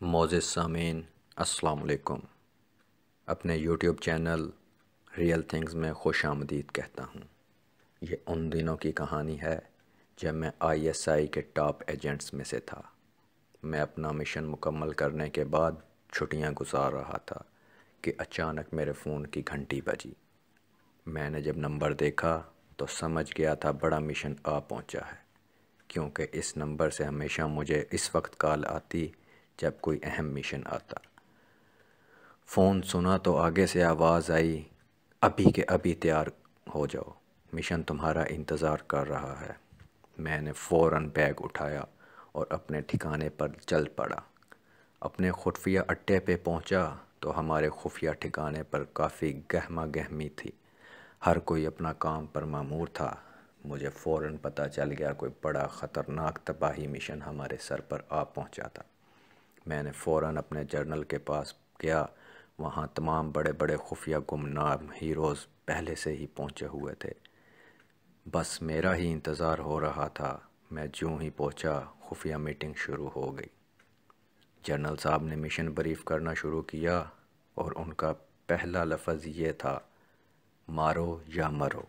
معزز سامعین السلام علیکم۔ اپنے یوٹیوب چینل ریئل تھنگز میں خوش آمدید کہتا ہوں۔ یہ ان دنوں کی کہانی ہے جب میں ISI کے ٹاپ ایجنٹس میں سے تھا۔ میں اپنا مشن مکمل کرنے کے بعد چھٹیاں گزار رہا تھا کہ اچانک میرے فون کی گھنٹی بجی۔ میں نے جب نمبر دیکھا تو سمجھ گیا تھا بڑا مشن آ پہنچا ہے، کیونکہ اس نمبر سے ہمیشہ مجھے اس وقت کال آتی جب کوئی اہم مشن آتا۔ فون سنا تو آگے سے آواز آئی، ابھی کے ابھی تیار ہو جاؤ، مشن تمہارا انتظار کر رہا ہے۔ میں نے فوراً بیگ اٹھایا اور اپنے ٹھکانے پر چل پڑا۔ اپنے خفیہ اڈے پہ پہنچا تو ہمارے خفیہ ٹھکانے پر کافی گہما گہمی تھی، ہر کوئی اپنا کام پر مامور تھا۔ مجھے فوراً پتہ چل گیا کوئی بڑا خطرناک تباہی مشن ہمارے سر پر آ پہنچا تھا۔ میں نے فوراً اپنے جرنل کے پاس گیا، وہاں تمام بڑے بڑے خفیہ گمنام ہیروز پہلے سے ہی پہنچے ہوئے تھے، بس میرا ہی انتظار ہو رہا تھا۔ میں جوں ہی پہنچا خفیہ میٹنگ شروع ہو گئی۔ جنرل صاحب نے مشن بریف کرنا شروع کیا اور ان کا پہلا لفظ یہ تھا، مارو یا مرو،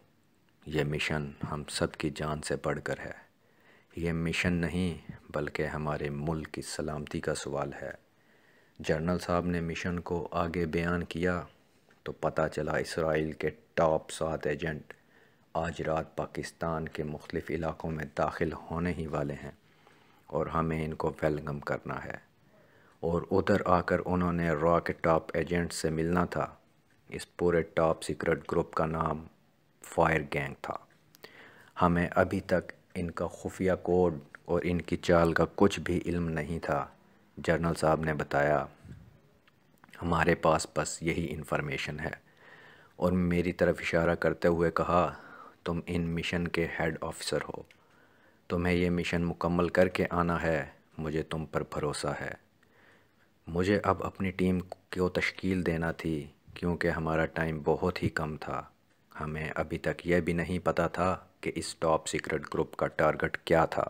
یہ مشن ہم سب کی جان سے بڑھ کر ہے۔ یہ مشن نہیں بلکہ ہمارے ملک کی سلامتی کا سوال ہے۔ جنرل صاحب نے مشن کو آگے بیان کیا تو پتہ چلا اسرائیل کے ٹاپ 7 ایجنٹ آج رات پاکستان کے مختلف علاقوں میں داخل ہونے ہی والے ہیں اور ہمیں ان کو ویلکم کرنا ہے، اور ادھر آ کر انہوں نے را کے ٹاپ ایجنٹ سے ملنا تھا۔ اس پورے ٹاپ سیکرٹ گروپ کا نام فائر گینگ تھا۔ ہمیں ابھی تک ان کا خفیہ کوڈ اور ان کی چال کا کچھ بھی علم نہیں تھا۔ جنرل صاحب نے بتایا، ہمارے پاس بس یہی انفارمیشن ہے، اور میری طرف اشارہ کرتے ہوئے کہا، تم ان مشن کے ہیڈ آفیسر ہو، تمہیں یہ مشن مکمل کر کے آنا ہے، مجھے تم پر بھروسہ ہے۔ مجھے اب اپنی ٹیم کو تشکیل دینا تھی کیونکہ ہمارا ٹائم بہت ہی کم تھا۔ ہمیں ابھی تک یہ بھی نہیں پتہ تھا کہ اس ٹاپ سیکرٹ گروپ کا ٹارگٹ کیا تھا۔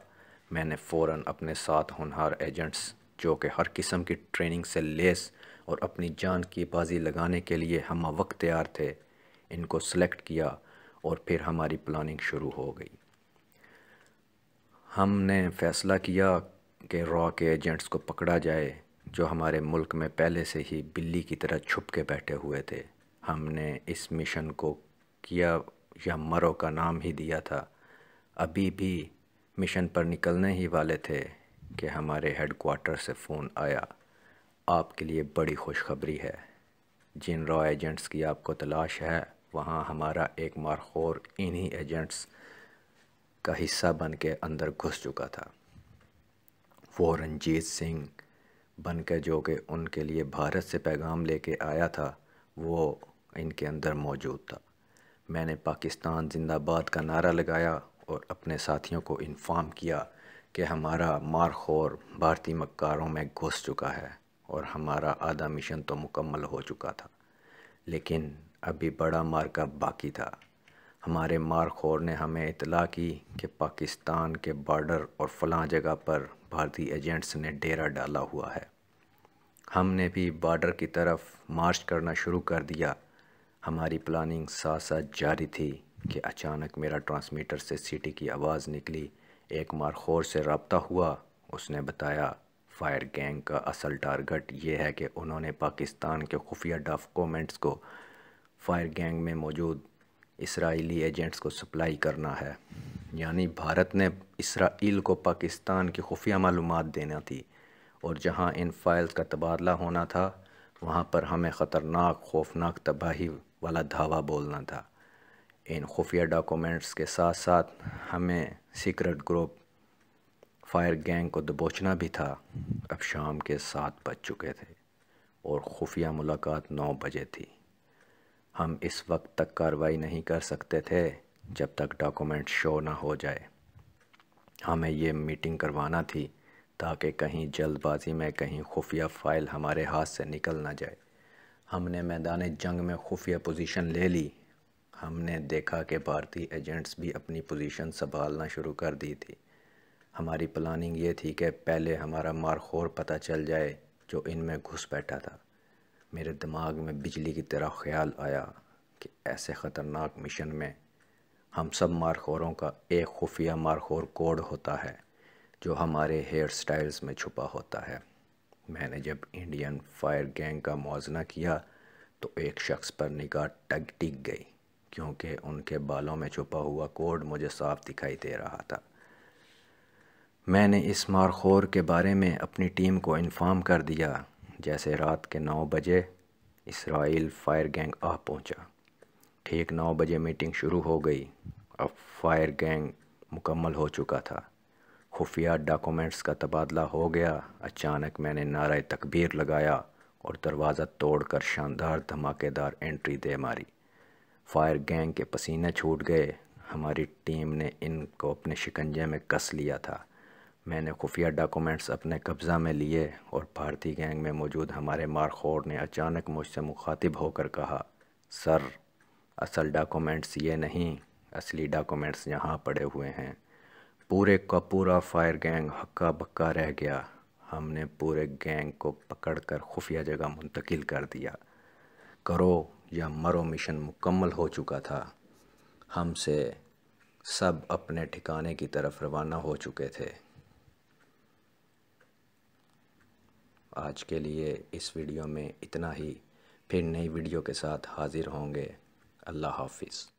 میں نے فوراً اپنے 7 ہونہار ایجنٹس جو کہ ہر قسم کی ٹریننگ سے لیس اور اپنی جان کی بازی لگانے کے لیے ہمہ وقت تیار تھے، ان کو سلیکٹ کیا اور پھر ہماری پلاننگ شروع ہو گئی۔ ہم نے فیصلہ کیا کہ را کے ایجنٹس کو پکڑا جائے جو ہمارے ملک میں پہلے سے ہی بلی کی طرح چھپ کے بیٹھے ہوئے تھے۔ ہم نے اس مشن کو کیا یا مرو کا نام ہی دیا تھا۔ ابھی بھی مشن پر نکلنے ہی والے تھے کہ ہمارے ہیڈ کوارٹر سے فون آیا، آپ کے لیے بڑی خوشخبری ہے، جن را ایجنٹس کی آپ کو تلاش ہے وہاں ہمارا ایک مارخور انہی ایجنٹس کا حصہ بن کے اندر گھس چکا تھا۔ وہ رنجیت سنگھ بن کے جو کہ ان کے لیے بھارت سے پیغام لے کے آیا تھا، وہ ان کے اندر موجود تھا۔ میں نے پاکستان زندہ باد کا نعرہ لگایا اور اپنے ساتھیوں کو انفارم کیا کہ ہمارا مارخور بھارتی مکاروں میں گھس چکا ہے اور ہمارا آدھا مشن تو مکمل ہو چکا تھا، لیکن ابھی بڑا مارکا باقی تھا۔ ہمارے مارخور نے ہمیں اطلاع کی کہ پاکستان کے بارڈر اور فلاں جگہ پر بھارتی ایجنٹس نے ڈیرا ڈالا ہوا ہے۔ ہم نے بھی بارڈر کی طرف مارچ کرنا شروع کر دیا۔ ہماری پلاننگ ساتھ ساتھ جاری تھی کہ اچانک میرا ٹرانسمیٹر سے سیٹی کی آواز نکلی۔ ایک مارخور سے رابطہ ہوا، اس نے بتایا فائر گینگ کا اصل ٹارگٹ یہ ہے کہ انہوں نے پاکستان کے خفیہ ڈاکومنٹس کو فائر گینگ میں موجود اسرائیلی ایجنٹس کو سپلائی کرنا ہے، یعنی بھارت نے اسرائیل کو پاکستان کی خفیہ معلومات دینا تھی، اور جہاں ان فائلز کا تبادلہ ہونا تھا وہاں پر ہمیں خطرناک خوفناک تباہی والا دھاوا بولنا تھا۔ ان خفیہ ڈاکومنٹس کے ساتھ ساتھ ہمیں سیکرٹ گروپ فائر گینگ کو دبوچنا بھی تھا۔ اب شام کے 7 بج چکے تھے اور خفیہ ملاقات 9 بجے تھی۔ ہم اس وقت تک کارروائی نہیں کر سکتے تھے جب تک ڈاکومنٹ شو نہ ہو جائے۔ ہمیں یہ میٹنگ کروانا تھی تاکہ کہیں جلد بازی میں کہیں خفیہ فائل ہمارے ہاتھ سے نکل نہ جائے۔ ہم نے میدان جنگ میں خفیہ پوزیشن لے لی۔ ہم نے دیکھا کہ بھارتی ایجنٹس بھی اپنی پوزیشن سنبھالنا شروع کر دی تھی۔ ہماری پلاننگ یہ تھی کہ پہلے ہمارا مارخور پتہ چل جائے جو ان میں گھس بیٹھا تھا۔ میرے دماغ میں بجلی کی طرح خیال آیا کہ ایسے خطرناک مشن میں ہم سب مارخوروں کا ایک خفیہ مارخور کوڈ ہوتا ہے جو ہمارے ہیئر سٹائلز میں چھپا ہوتا ہے۔ میں نے جب انڈین فائر گینگ کا موازنہ کیا تو ایک شخص پر نگاہ ٹک گئی، کیونکہ ان کے بالوں میں چھپا ہوا کوڈ مجھے صاف دکھائی دے رہا تھا۔ میں نے اس مارخور کے بارے میں اپنی ٹیم کو انفارم کر دیا۔ جیسے رات کے 9 بجے اسرائیل فائر گینگ آ پہنچا۔ ٹھیک 9 بجے میٹنگ شروع ہو گئی۔ اب فائر گینگ مکمل ہو چکا تھا۔ خفیہ ڈاکومنٹس کا تبادلہ ہو گیا۔ اچانک میں نے نعرہ تکبیر لگایا اور دروازہ توڑ کر شاندار دھماکے دار انٹری دے ماری۔ فائر گینگ کے پسینے چھوٹ گئے۔ ہماری ٹیم نے ان کو اپنے شکنجے میں کس لیا تھا۔ میں نے خفیہ ڈاکومنٹس اپنے قبضہ میں لیے اور بھارتی گینگ میں موجود ہمارے مارخور نے اچانک مجھ سے مخاطب ہو کر کہا، سر، اصل ڈاکومنٹس یہ نہیں، اصلی ڈاکومنٹس یہاں پڑے ہوئے ہیں۔ پورے کا پورا فائر گینگ ہکا بکا رہ گیا۔ ہم نے پورے گینگ کو پکڑ کر خفیہ جگہ منتقل کر دیا۔ کرو یا مرو مشن مکمل ہو چکا تھا۔ ہم سے سب اپنے ٹھکانے کی طرف روانہ ہو چکے تھے۔ آج کے لیے اس ویڈیو میں اتنا ہی، پھر نئی ویڈیو کے ساتھ حاضر ہوں گے۔ اللہ حافظ۔